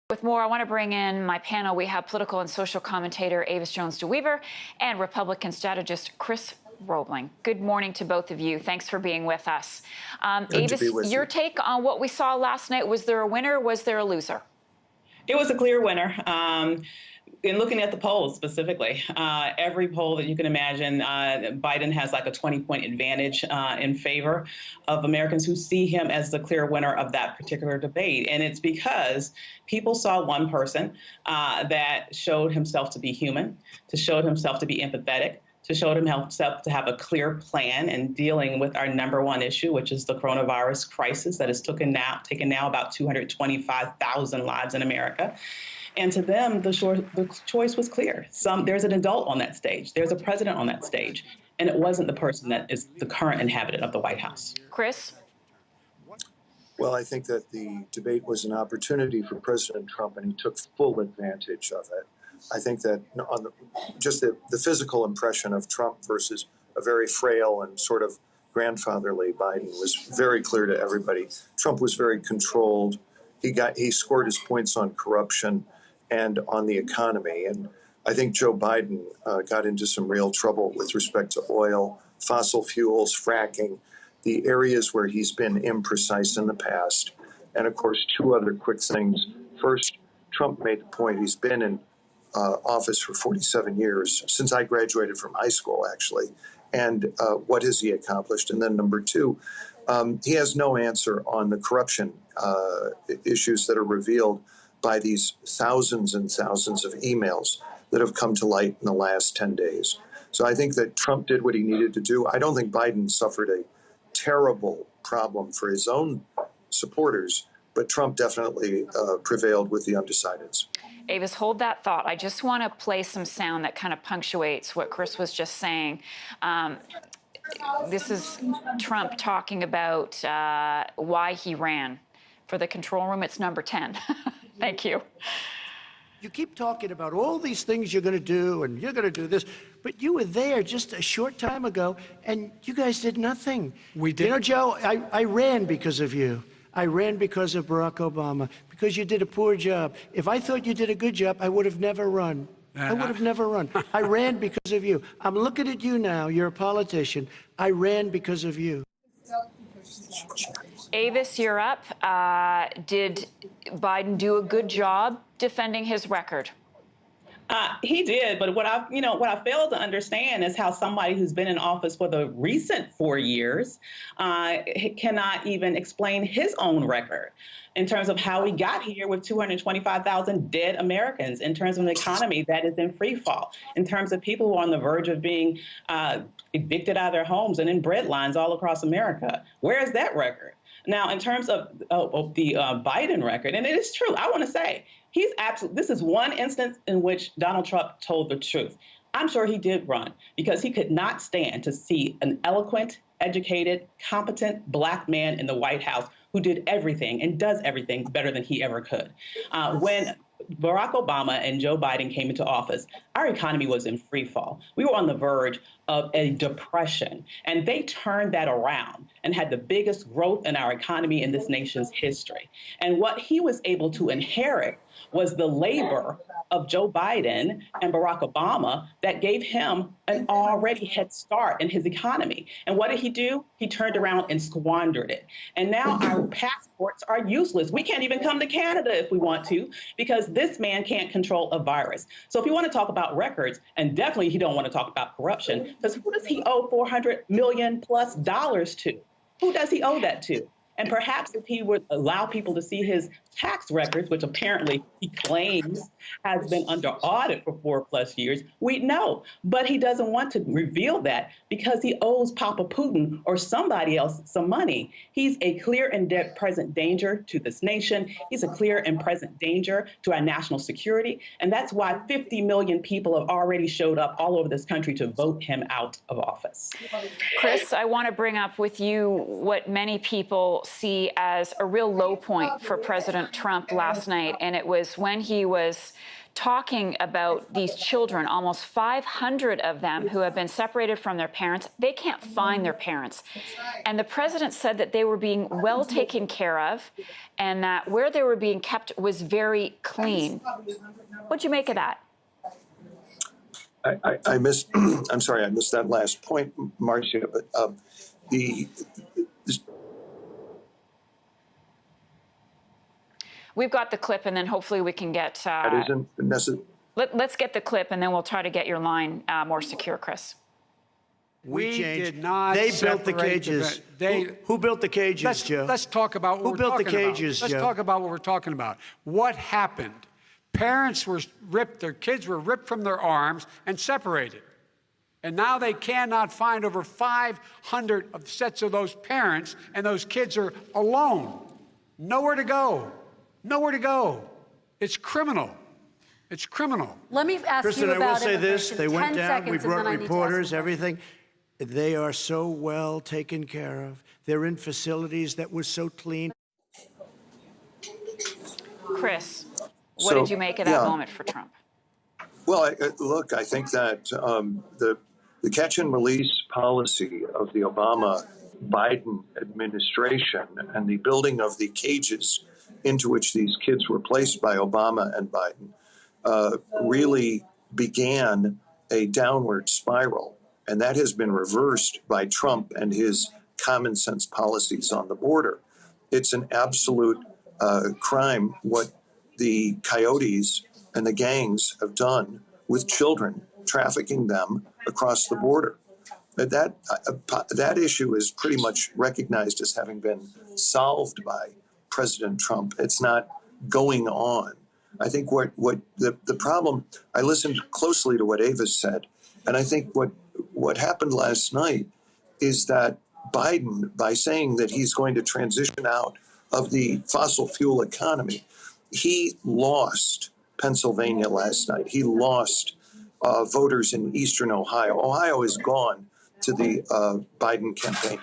With more, I want to bring in my panel. We have political and social commentator Avis Jones-DeWeaver and Republican strategist Chris Roebling. Good morning to both of you. Thanks for being with us. Avis, your take on what we saw last night. Was there a winner? Was there a loser? It was a clear winner. In looking at the polls specifically, every poll that you can imagine, Biden has like a 20-point advantage in favor of Americans who see him as the clear winner of that particular debate. And it's because people saw one person that showed himself to be human, showed himself to be empathetic, showed himself to have a clear plan in dealing with our number one issue, which is the coronavirus crisis that has taken now about 225,000 lives in America. And to them, the choice was clear. There's an adult on that stage. There's a president on that stage. And it wasn't the person that is the current inhabitant of the White House. Chris? Well, I think that the debate was an opportunity for President Trump, and he took full advantage of it. I think that on just the physical impression of Trump versus a very frail and sort of grandfatherly Biden was very clear to everybody. Trump was very controlled. He scored his points on corruption and on the economy. And I think Joe Biden got into some real trouble with respect to oil, fossil fuels, fracking, the areas where he's been imprecise in the past. And of course, two other quick things. First, Trump made the point he's been in office for 47 years, since I graduated from high school, actually. And what has he accomplished? And then number two, he has no answer on the corruption issues that are revealed by these thousands and thousands of emails that have come to light in the last 10 days. So I think that Trump did what he needed to do. I don't think Biden suffered a terrible problem for his own supporters, but Trump definitely prevailed with the undecideds. Avis, hold that thought. I just want to play some sound that kind of punctuates what Chris was just saying. This is Trump talking about why he ran. For the control room, it's number 10. Thank you. You keep talking about all these things you're going to do, and you're going to do this, but you were there just a short time ago, and you guys did nothing. We did. You know, Joe, I ran because of you. I ran because of Barack Obama, because you did a poor job. If I thought you did a good job, I would have never run. I would have never run. I ran because of you. I'm looking at you now. You're a politician. I ran because of you. Avis, you're up. Did Biden do a good job defending his record? He did, but what I failed to understand is how somebody who's been in office for the recent 4 years cannot even explain his own record in terms of how we got here with 225,000 dead Americans, in terms of an economy that is in free fall, in terms of people who are on the verge of being evicted out of their homes and in bread lines all across America. Where is that record? Now, in terms of the Biden record, and it is true, I want to say, this is one instance in which Donald Trump told the truth. I'm sure he did run because he could not stand to see an eloquent, educated, competent Black man in the White House who did everything and does everything better than he ever could. When Barack Obama and Joe Biden came into office, our economy was in free fall. We were on the verge of a depression, and they turned that around and had the biggest growth in our economy in this nation's history. And what he was able to inherit was the labor of Joe Biden and Barack Obama that gave him an already head start in his economy. And what did he do? He turned around and squandered it. And now our passports are useless. We can't even come to Canada if we want to, because this man can't control a virus. So if you want to talk about records, and definitely he don't want to talk about corruption, because who does he owe $400 million+ to? Who does he owe that to? And perhaps if he would allow people to see his tax records, which apparently he claims has been under audit for 4+ years, we'd know. But he doesn't want to reveal that because he owes Papa Putin or somebody else some money. He's a clear and present danger to this nation. He's a clear and present danger to our national security. And that's why 50 million people have already showed up all over this country to vote him out of office. Chris, I want to bring up with you what many people see as a real low point for President Trump last night, and it was when he was talking about these children, almost 500 of them who have been separated from their parents. They can't find their parents. And the president said that they were being well taken care of and that where they were being kept was very clean. What'd you make of that? I missed, I'm sorry, I missed that last point, Marcia, but We've got the clip, and then hopefully we can get... that isn't necessary. Let's get the clip, and then we'll try to get your line more secure, Chris. We did not. They built the separate cages. Who built the cages, Joe? Let's talk about what Who we're built the talking about. cages, Let's Joe? talk about what we're talking about. What happened? Parents were ripped, their kids were ripped from their arms and separated. And now they cannot find over 500 of sets of those parents, and those kids are alone. Nowhere to go. Nowhere to go. It's criminal. It's criminal. Let me ask Kristen, you about I will say this. immigration. They went 10 down. seconds, We and brought then I need to ask reporters, you. everything. They are so well taken care of. They're in facilities that were so clean. Chris, what did you make of that moment for Trump? Well, look, I think that the catch and release policy of the Obama-Biden administration and the building of the cages into which these kids were placed by Obama and Biden really began a downward spiral. And that has been reversed by Trump and his common sense policies on the border. It's an absolute crime what the coyotes and the gangs have done with children, trafficking them across the border. That issue is pretty much recognized as having been solved by President Trump. It's not going on. I think what the problem, I listened closely to what Avis said, and I think what happened last night is that Biden, by saying that he's going to transition out of the fossil fuel economy, he lost Pennsylvania last night. He lost voters in eastern Ohio. Ohio is gone to the Biden campaign.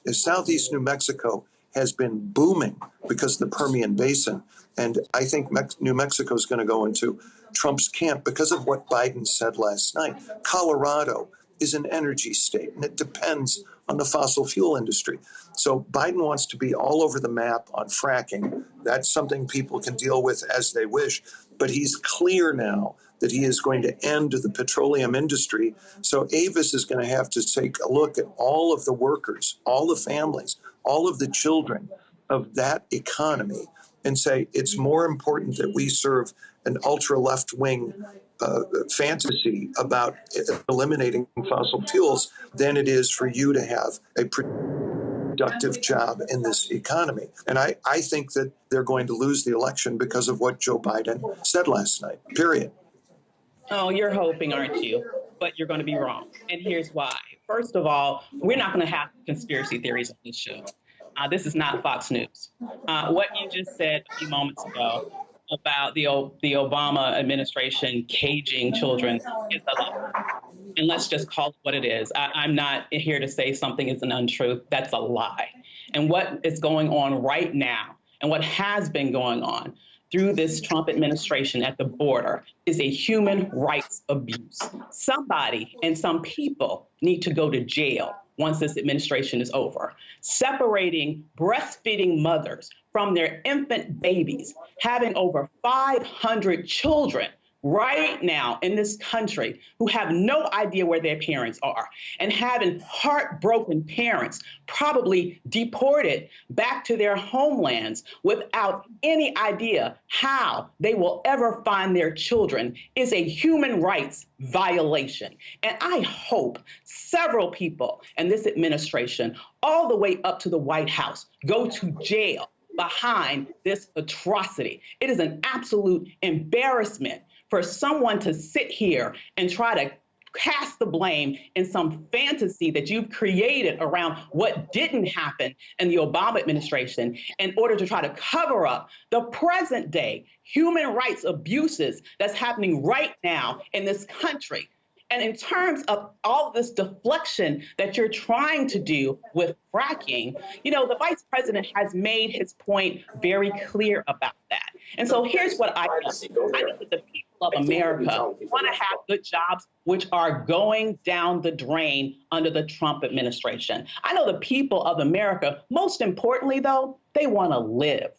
Southeast New Mexico has been booming because of the Permian Basin. And I think New Mexico is going to go into Trump's camp because of what Biden said last night. Colorado is an energy state, and it depends on the fossil fuel industry. So Biden wants to be all over the map on fracking. That's something people can deal with as they wish. But he's clear now that he is going to end the petroleum industry. So Avis is going to have to take a look at all of the workers, all the families, all of the children of that economy and say it's more important that we serve an ultra left-wing fantasy about eliminating fossil fuels than it is for you to have a productive job in this economy. And I think that they're going to lose the election because of what Joe Biden said last night, period. Oh, you're hoping, aren't you? But you're going to be wrong. And here's why. First of all, we're not going to have conspiracy theories on this show. This is not Fox News. What you just said a few moments ago about the Obama administration caging children is a lie. And let's just call it what it is. I'm not here to say something is an untruth. That's a lie. And what is going on right now and what has been going on through this Trump administration at the border is a human rights abuse. Somebody and some people need to go to jail once this administration is over. Separating breastfeeding mothers from their infant babies, having over 500 children right now in this country who have no idea where their parents are, and having heartbroken parents probably deported back to their homelands without any idea how they will ever find their children is a human rights violation. And I hope several people in this administration, all the way up to the White House, go to jail behind this atrocity. It is an absolute embarrassment for someone to sit here and try to cast the blame in some fantasy that you've created around what didn't happen in the Obama administration in order to try to cover up the present day human rights abuses that's happening right now in this country. And in terms of all this deflection that you're trying to do with fracking, you know, the vice president has made his point very clear about that. And so here's what I think. I think that the people of America want to have good jobs, which are going down the drain under the Trump administration. I know the people of America, most importantly, though, they want to live.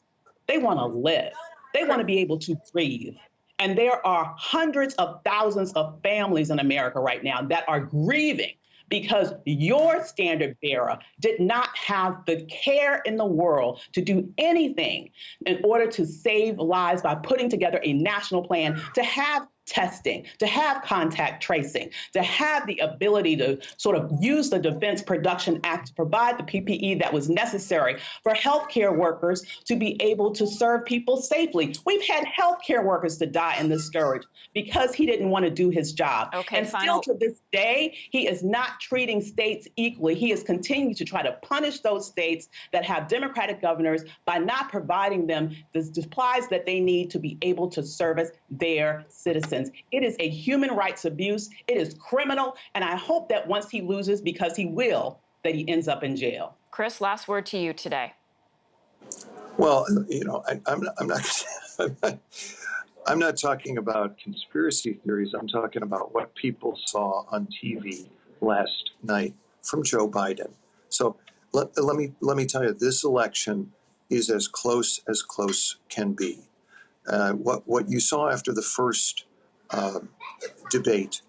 They want to live. They want to be able to breathe. And there are hundreds of thousands of families in America right now that are grieving because your standard bearer did not have the care in the world to do anything in order to save lives by putting together a national plan to have testing, to have contact tracing, to have the ability to sort of use the Defense Production Act to provide the PPE that was necessary for healthcare workers to be able to serve people safely. We've had healthcare workers to die in this scourge because he didn't want to do his job. Okay, and still to this day, he is not treating states equally. He is continuing to try to punish those states that have Democratic governors by not providing them the supplies that they need to be able to service their citizens. It is a human rights abuse. It is criminal. And I hope that once he loses, because he will, that he ends up in jail. Chris, last word to you today. Well, you know, I'm not talking about conspiracy theories. I'm talking about what people saw on TV last night from Joe Biden. So let me tell you, this election is as close can be. What you saw after the first debate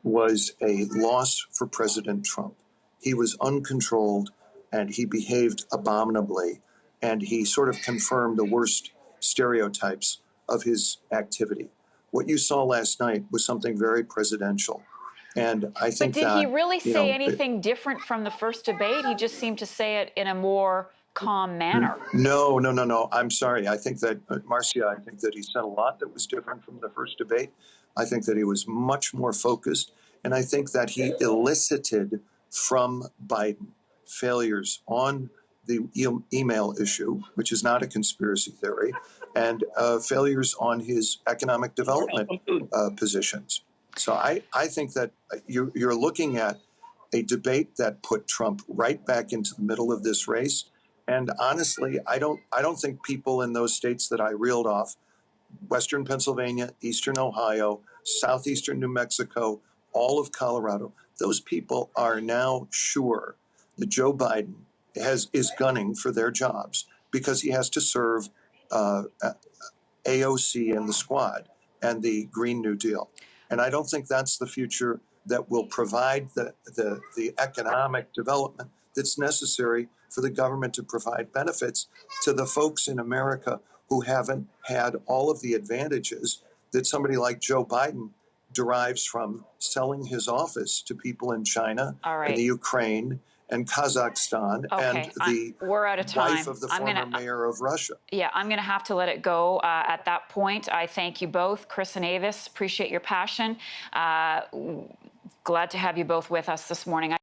was a loss for President Trump. He was uncontrolled and he behaved abominably, and he sort of confirmed the worst stereotypes of his activity. What you saw last night was something very presidential. And I think But did he really you say know, anything different from the first debate? He just seemed to say it in a more calm manner. No. I'm sorry. I think that, Marcia, I think that he said a lot that was different from the first debate. I think that he was much more focused. And I think that he elicited from Biden failures on the email issue, which is not a conspiracy theory, and failures on his economic development positions. So I think that you're looking at a debate that put Trump right back into the middle of this race. And honestly, I don't think people in those states that I reeled off, Western Pennsylvania, Eastern Ohio, Southeastern New Mexico, all of Colorado, those people are now sure that Joe Biden is gunning for their jobs because he has to serve AOC and the Squad and the Green New Deal. And I don't think that's the future that will provide the economic development that's necessary for the government to provide benefits to the folks in America who haven't had all of the advantages that somebody like Joe Biden derives from selling his office to people in China and the Ukraine and Kazakhstan and we're out of time. Wife of the former mayor of Russia. Yeah, I'm going to have to let it go at that point. I thank you both, Chris and Avis. Appreciate your passion. Glad to have you both with us this morning.